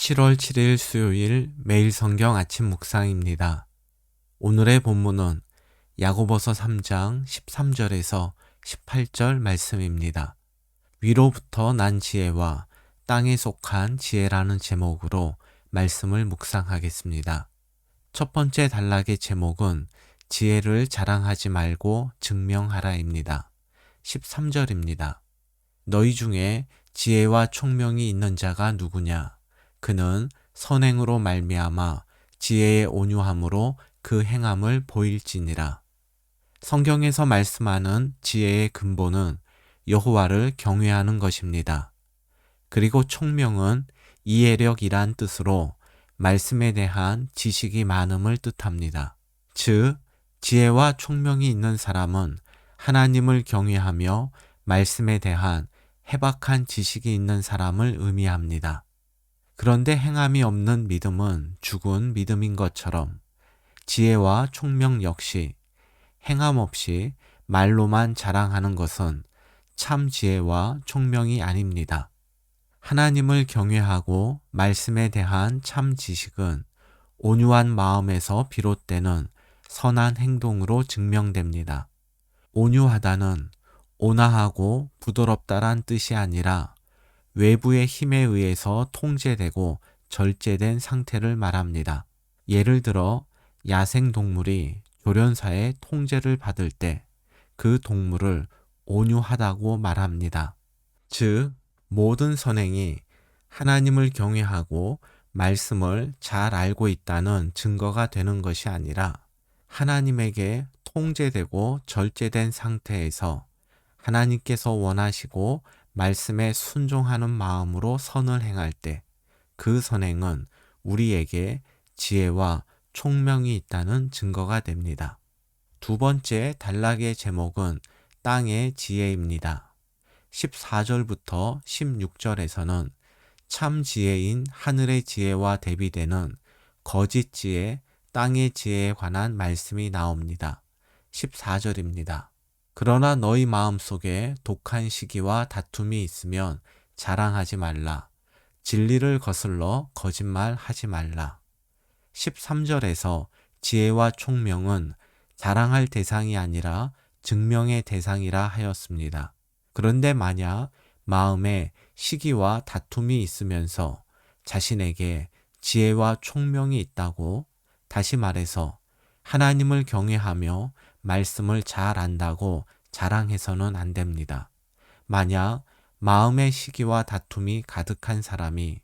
7월 7일 수요일 매일 성경 아침 묵상입니다. 오늘의 본문은 야고보서 3장 13절에서 18절 말씀입니다. 위로부터 난 지혜와 땅에 속한 지혜라는 제목으로 말씀을 묵상하겠습니다. 첫 번째 단락의 제목은 지혜를 자랑하지 말고 증명하라입니다. 13절입니다. 너희 중에 지혜와 총명이 있는 자가 누구냐? 그는 선행으로 말미암아 지혜의 온유함으로 그 행함을 보일지니라. 성경에서 말씀하는 지혜의 근본은 여호와를 경외하는 것입니다. 그리고 총명은 이해력이란 뜻으로 말씀에 대한 지식이 많음을 뜻합니다. 즉, 지혜와 총명이 있는 사람은 하나님을 경외하며 말씀에 대한 해박한 지식이 있는 사람을 의미합니다. 그런데 행함이 없는 믿음은 죽은 믿음인 것처럼 지혜와 총명 역시 행함 없이 말로만 자랑하는 것은 참 지혜와 총명이 아닙니다. 하나님을 경외하고 말씀에 대한 참 지식은 온유한 마음에서 비롯되는 선한 행동으로 증명됩니다. 온유하다는 온화하고 부드럽다란 뜻이 아니라 외부의 힘에 의해서 통제되고 절제된 상태를 말합니다. 예를 들어 야생동물이 조련사의 통제를 받을 때 그 동물을 온유하다고 말합니다. 즉, 모든 선행이 하나님을 경외하고 말씀을 잘 알고 있다는 증거가 되는 것이 아니라 하나님에게 통제되고 절제된 상태에서 하나님께서 원하시고 말씀에 순종하는 마음으로 선을 행할 때 그 선행은 우리에게 지혜와 총명이 있다는 증거가 됩니다. 두 번째 단락의 제목은 땅의 지혜입니다. 14절부터 16절에서는 참 지혜인 하늘의 지혜와 대비되는 거짓 지혜, 땅의 지혜에 관한 말씀이 나옵니다. 14절입니다. 그러나 너희 마음속에 독한 시기와 다툼이 있으면 자랑하지 말라. 진리를 거슬러 거짓말하지 말라. 13절에서 지혜와 총명은 자랑할 대상이 아니라 증명의 대상이라 하였습니다. 그런데 만약 마음에 시기와 다툼이 있으면서 자신에게 지혜와 총명이 있다고, 다시 말해서 하나님을 경외하며 말씀을 잘 안다고 자랑해서는 안 됩니다. 만약 마음의 시기와 다툼이 가득한 사람이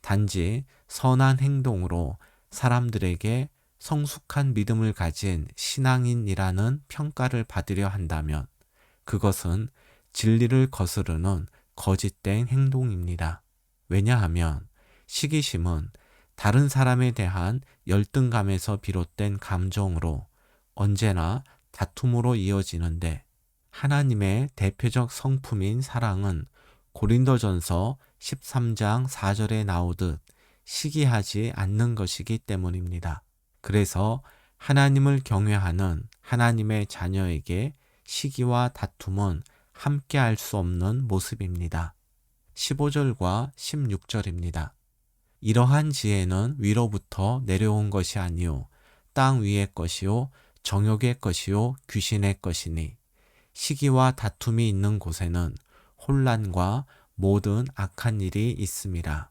단지 선한 행동으로 사람들에게 성숙한 믿음을 가진 신앙인이라는 평가를 받으려 한다면 그것은 진리를 거스르는 거짓된 행동입니다. 왜냐하면 시기심은 다른 사람에 대한 열등감에서 비롯된 감정으로 언제나 다툼으로 이어지는데, 하나님의 대표적 성품인 사랑은 고린도전서 13장 4절에 나오듯 시기하지 않는 것이기 때문입니다. 그래서 하나님을 경외하는 하나님의 자녀에게 시기와 다툼은 함께 할 수 없는 모습입니다. 15절과 16절입니다. 이러한 지혜는 위로부터 내려온 것이 아니요 땅 위의 것이요 정욕의 것이요 귀신의 것이니 시기와 다툼이 있는 곳에는 혼란과 모든 악한 일이 있음이라.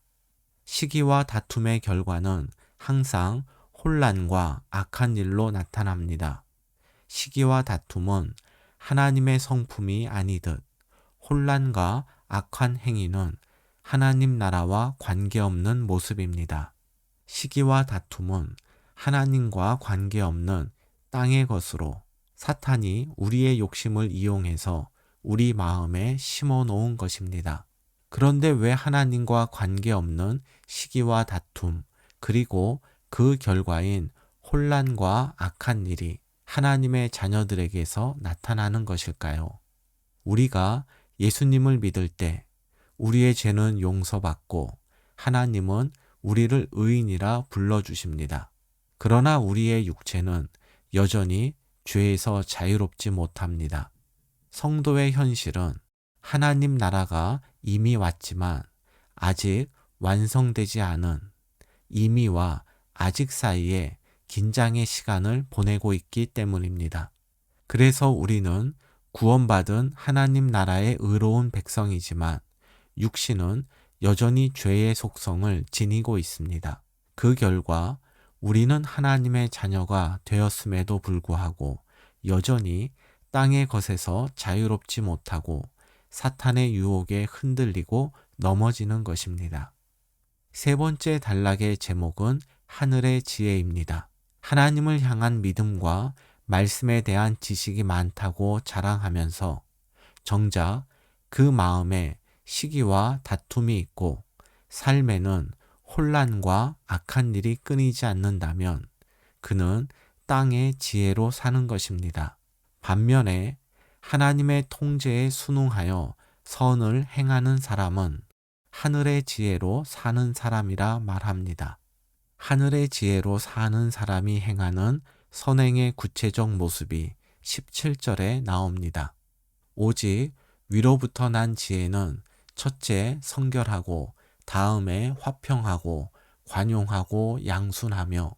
시기와 다툼의 결과는 항상 혼란과 악한 일로 나타납니다. 시기와 다툼은 하나님의 성품이 아니듯 혼란과 악한 행위는 하나님 나라와 관계없는 모습입니다. 시기와 다툼은 하나님과 관계없는 땅의 것으로 사탄이 우리의 욕심을 이용해서 우리 마음에 심어 놓은 것입니다. 그런데 왜 하나님과 관계없는 시기와 다툼, 그리고 그 결과인 혼란과 악한 일이 하나님의 자녀들에게서 나타나는 것일까요? 우리가 예수님을 믿을 때 우리의 죄는 용서받고 하나님은 우리를 의인이라 불러주십니다. 그러나 우리의 육체는 여전히 죄에서 자유롭지 못합니다. 성도의 현실은 하나님 나라가 이미 왔지만 아직 완성되지 않은 이미와 아직 사이에 긴장의 시간을 보내고 있기 때문입니다. 그래서 우리는 구원받은 하나님 나라의 의로운 백성이지만 육신은 여전히 죄의 속성을 지니고 있습니다. 그 결과 우리는 하나님의 자녀가 되었음에도 불구하고 여전히 땅의 것에서 자유롭지 못하고 사탄의 유혹에 흔들리고 넘어지는 것입니다. 세 번째 단락의 제목은 하늘의 지혜입니다. 하나님을 향한 믿음과 말씀에 대한 지식이 많다고 자랑하면서 정작 그 마음에 시기와 다툼이 있고 삶에는 혼란과 악한 일이 끊이지 않는다면 그는 땅의 지혜로 사는 것입니다. 반면에 하나님의 통제에 순응하여 선을 행하는 사람은 하늘의 지혜로 사는 사람이라 말합니다. 하늘의 지혜로 사는 사람이 행하는 선행의 구체적 모습이 17절에 나옵니다. 오직 위로부터 난 지혜는 첫째 성결하고 다음에 화평하고 관용하고 양순하며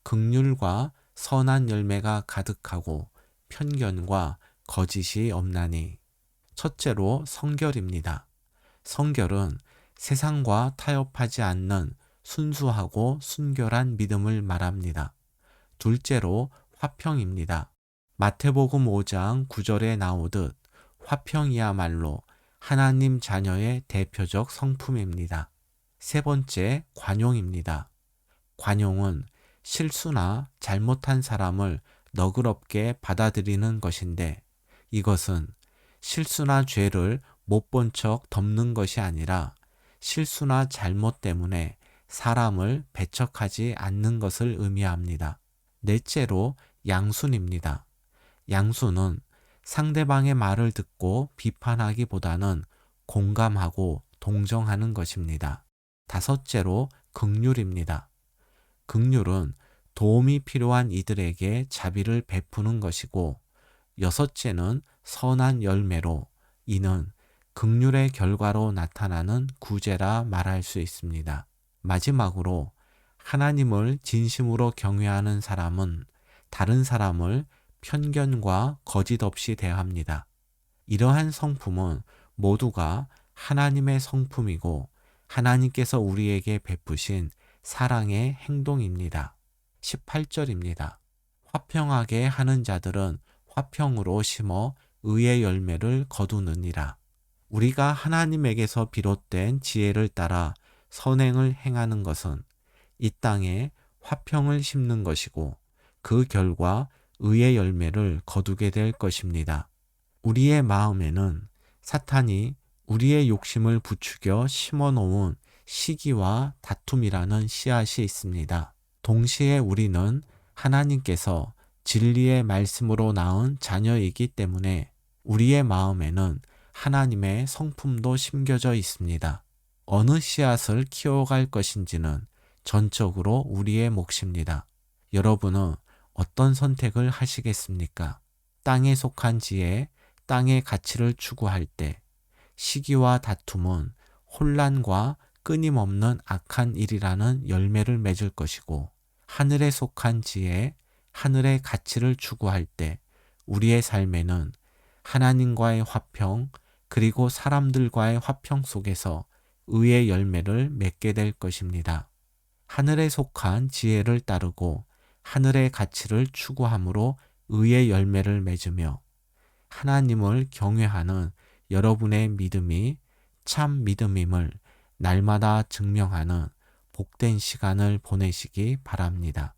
긍휼과 선한 열매가 가득하고 편견과 거짓이 없나니. 첫째로 성결입니다. 성결은 세상과 타협하지 않는 순수하고 순결한 믿음을 말합니다. 둘째로 화평입니다. 마태복음 5장 9절에 나오듯 화평이야말로 하나님 자녀의 대표적 성품입니다. 세 번째, 관용입니다. 관용은 실수나 잘못한 사람을 너그럽게 받아들이는 것인데 이것은 실수나 죄를 못 본 척 덮는 것이 아니라 실수나 잘못 때문에 사람을 배척하지 않는 것을 의미합니다. 넷째로 양순입니다. 양순은 상대방의 말을 듣고 비판하기보다는 공감하고 동정하는 것입니다. 다섯째로 긍휼입니다. 긍휼은 도움이 필요한 이들에게 자비를 베푸는 것이고 여섯째는 선한 열매로 이는 긍휼의 결과로 나타나는 구제라 말할 수 있습니다. 마지막으로 하나님을 진심으로 경외하는 사람은 다른 사람을 편견과 거짓 없이 대합니다. 이러한 성품은 모두가 하나님의 성품이고 하나님께서 우리에게 베푸신 사랑의 행동입니다. 18절입니다. 화평하게 하는 자들은 화평으로 심어 의의 열매를 거두느니라. 우리가 하나님에게서 비롯된 지혜를 따라 선행을 행하는 것은 이 땅에 화평을 심는 것이고 그 결과 의의 열매를 거두게 될 것입니다. 우리의 마음에는 사탄이 우리의 욕심을 부추겨 심어놓은 시기와 다툼이라는 씨앗이 있습니다. 동시에 우리는 하나님께서 진리의 말씀으로 낳은 자녀이기 때문에 우리의 마음에는 하나님의 성품도 심겨져 있습니다. 어느 씨앗을 키워갈 것인지는 전적으로 우리의 몫입니다. 여러분은 어떤 선택을 하시겠습니까? 땅에 속한 지혜, 땅의 가치를 추구할 때 시기와 다툼은 혼란과 끊임없는 악한 일이라는 열매를 맺을 것이고 하늘에 속한 지혜, 하늘의 가치를 추구할 때 우리의 삶에는 하나님과의 화평 그리고 사람들과의 화평 속에서 의의 열매를 맺게 될 것입니다. 하늘에 속한 지혜를 따르고 하늘의 가치를 추구함으로 의의 열매를 맺으며 하나님을 경외하는 여러분의 믿음이 참 믿음임을 날마다 증명하는 복된 시간을 보내시기 바랍니다.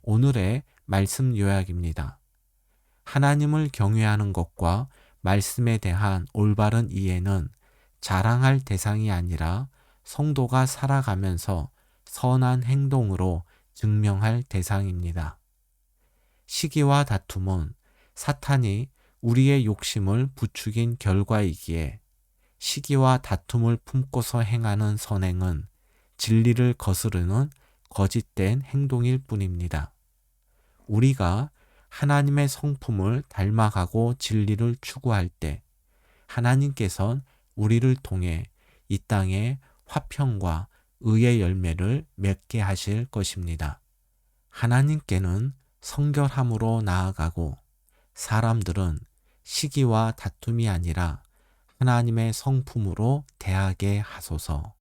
오늘의 말씀 요약입니다. 하나님을 경외하는 것과 말씀에 대한 올바른 이해는 자랑할 대상이 아니라 성도가 살아가면서 선한 행동으로 증명할 대상입니다. 시기와 다툼은 사탄이 우리의 욕심을 부추긴 결과이기에 시기와 다툼을 품고서 행하는 선행은 진리를 거스르는 거짓된 행동일 뿐입니다. 우리가 하나님의 성품을 닮아가고 진리를 추구할 때 하나님께서는 우리를 통해 이 땅에 화평과 의의 열매를 맺게 하실 것입니다. 하나님께는 성결함으로 나아가고 사람들은 시기와 다툼이 아니라 하나님의 성품으로 대하게 하소서.